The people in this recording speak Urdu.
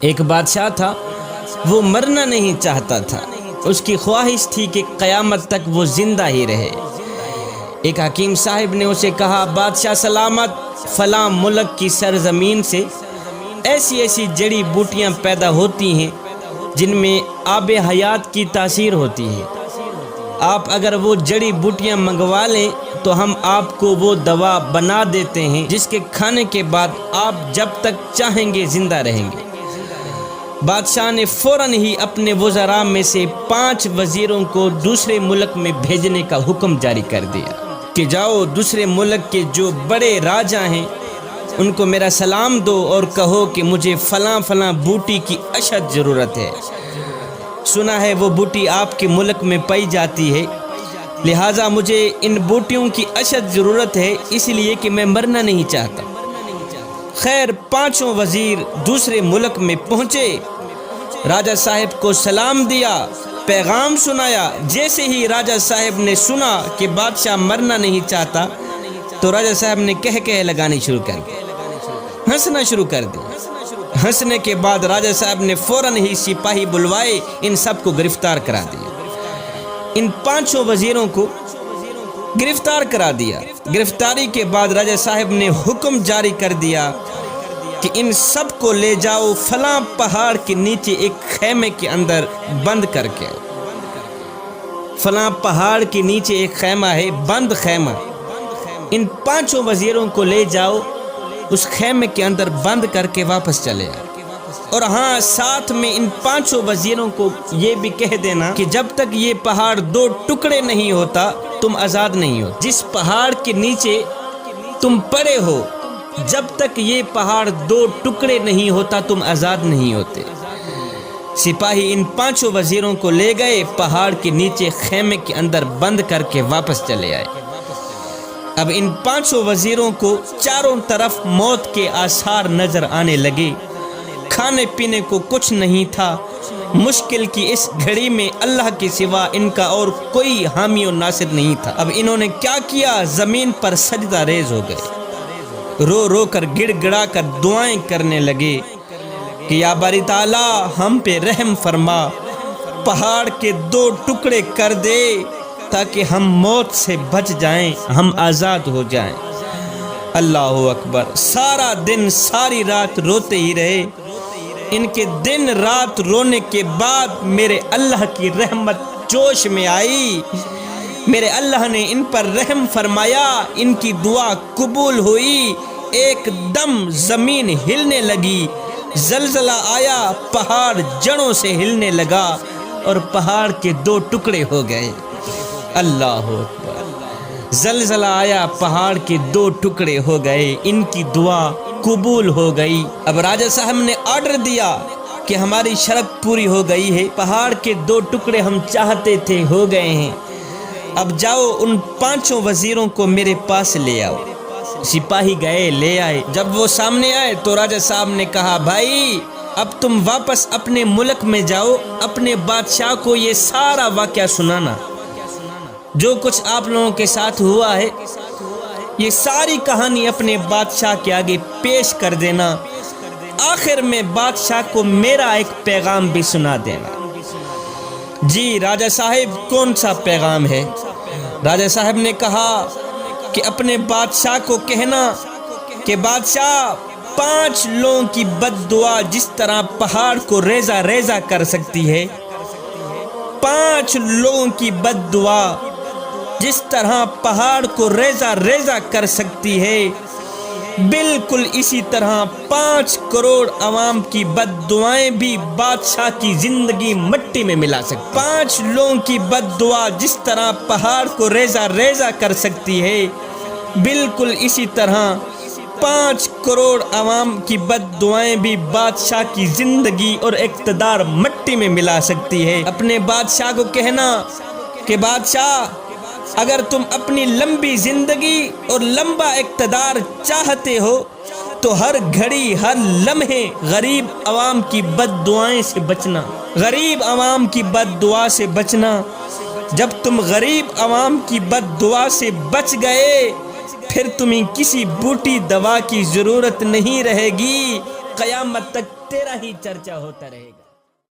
ایک بادشاہ تھا، وہ مرنا نہیں چاہتا تھا، اس کی خواہش تھی کہ قیامت تک وہ زندہ ہی رہے۔ ایک حکیم صاحب نے اسے کہا، بادشاہ سلامت، فلاں ملک کی سرزمین سے ایسی ایسی جڑی بوٹیاں پیدا ہوتی ہیں جن میں آب حیات کی تاثیر ہوتی ہے۔ آپ اگر وہ جڑی بوٹیاں منگوا لیں تو ہم آپ کو وہ دوا بنا دیتے ہیں جس کے کھانے کے بعد آپ جب تک چاہیں گے زندہ رہیں گے۔ بادشاہ نے فوراً ہی اپنے وزراء میں سے 5 وزیروں کو دوسرے ملک میں بھیجنے کا حکم جاری کر دیا کہ جاؤ دوسرے ملک کے جو بڑے راجا ہیں ان کو میرا سلام دو اور کہو کہ مجھے فلاں فلاں بوٹی کی اشد ضرورت ہے۔ سنا ہے وہ بوٹی آپ کے ملک میں پائی جاتی ہے، لہٰذا مجھے ان بوٹیوں کی اشد ضرورت ہے، اس لیے کہ میں مرنا نہیں چاہتا۔ خیر 5 وزیر دوسرے ملک میں پہنچے، راجہ صاحب کو سلام دیا، پیغام سنایا۔ جیسے ہی راجہ صاحب نے سنا کہ بادشاہ مرنا نہیں چاہتا تو راجہ صاحب نے کہہ لگانی شروع کر دی، ہنسنا شروع کر دی۔ ہنسنے کے بعد راجہ صاحب نے فوراً ہی سپاہی بلوائے، ان سب کو گرفتار کرا دیا۔ ان 5 وزیروں کو گرفتار کرا دیا۔ گرفتاری کے بعد راجہ صاحب نے حکم جاری کر دیا کہ ان سب کو لے جاؤ فلاں پہاڑ کے نیچے ایک خیمے کے اندر بند کر کے۔ فلاں پہاڑ کے نیچے ایک خیمہ ہے، بند خیمہ، ان 5 وزیروں کو لے جاؤ، اس خیمے کے اندر بند کر کے واپس چلے آئے۔ اور ہاں، ساتھ میں ان 5 وزیروں کو یہ بھی کہہ دینا کہ جب تک یہ پہاڑ 2 ٹکڑے نہیں ہوتا تم آزاد نہیں ہو۔ جس پہاڑ کے نیچے تم پڑے ہو، جب تک یہ پہاڑ 2 ٹکڑے نہیں ہوتا تم آزاد نہیں ہوتے۔ سپاہی ان 5 وزیروں کو لے گئے، پہاڑ کے نیچے خیمے کے اندر بند کر کے واپس چلے آئے۔ اب ان 5 وزیروں کو چاروں طرف موت کے آثار نظر آنے لگے، کھانے پینے کو کچھ نہیں تھا۔ مشکل کی اس گھڑی میں اللہ کے سوا ان کا اور کوئی حامی و ناصر نہیں تھا۔ اب انہوں نے کیا کیا؟ زمین پر سجدہ ریز ہو گئے، رو رو کر گڑ گڑا کر دعائیں کرنے لگے کہ یا باری تعالیٰ ہم پہ رحم فرما، پہاڑ کے 2 ٹکڑے کر دے تاکہ ہم موت سے بچ جائیں، ہم آزاد ہو جائیں۔ اللہ اکبر۔ سارا دن ساری رات روتے ہی رہے۔ ان کے دن رات رونے کے بعد میرے اللہ کی رحمت جوش میں آئی، میرے اللہ نے ان پر رحم فرمایا، ان کی دعا قبول ہوئی۔ ایک دم زمین ہلنے لگی، زلزلہ آیا، پہاڑ جڑوں سے ہلنے لگا اور پہاڑ کے 2 ٹکڑے ہو گئے۔ اللہ اکبر۔ زلزلہ آیا، پہاڑ کے 2 ٹکڑے ہو گئے، ان کی دعا قبول ہو گئی۔ اب راجہ صاحب نے آرڈر دیا کہ ہماری شرط پوری ہو گئی ہے، پہاڑ کے 2 ٹکڑے ہم چاہتے تھے ہو گئے ہیں، اب جاؤ ان 5 وزیروں کو میرے پاس لے آؤ۔ سپاہی گئے، لے آئے۔ جب وہ سامنے آئے تو راجہ صاحب نے کہا، بھائی اب تم واپس اپنے ملک میں جاؤ، اپنے بادشاہ کو یہ سارا واقعہ سنانا، جو کچھ آپ لوگوں کے ساتھ ہوا ہے، یہ ساری کہانی اپنے بادشاہ کے آگے پیش کر دینا، آخر میں بادشاہ کو میرا ایک پیغام بھی سنا دینا۔ جی راجہ صاحب، کون سا پیغام ہے؟ راجہ صاحب نے کہا کہ اپنے بادشاہ کو کہنا کہ بادشاہ 5 لوگوں کی بد دعا جس طرح پہاڑ کو ریزہ ریزہ کر سکتی ہے، 5 لوگوں کی بد دعا جس طرح پہاڑ کو ریزہ ریزہ کر سکتی ہے، بالکل اسی طرح 5 کروڑ عوام کی بد دعائیں بھی بادشاہ کی زندگی مٹی میں ملا سکتی۔ 5 لوگوں کی بد دعا جس طرح پہاڑ کو ریزہ ریزہ کر سکتی ہے، بالکل اسی طرح 5 کروڑ عوام کی بد دعائیں بھی بادشاہ کی زندگی اور اقتدار مٹی میں ملا سکتی ہے۔ اپنے بادشاہ کو کہنا کہ بادشاہ، اگر تم اپنی لمبی زندگی اور لمبا اقتدار چاہتے ہو تو ہر گھڑی ہر لمحے غریب عوام کی بد دعائیں سے بچنا، غریب عوام کی بد دعا سے بچنا۔ جب تم غریب عوام کی بد دعا سے بچ گئے، پھر تمہیں کسی بوٹی دوا کی ضرورت نہیں رہے گی، قیامت تک تیرا ہی چرچا ہوتا رہے گا۔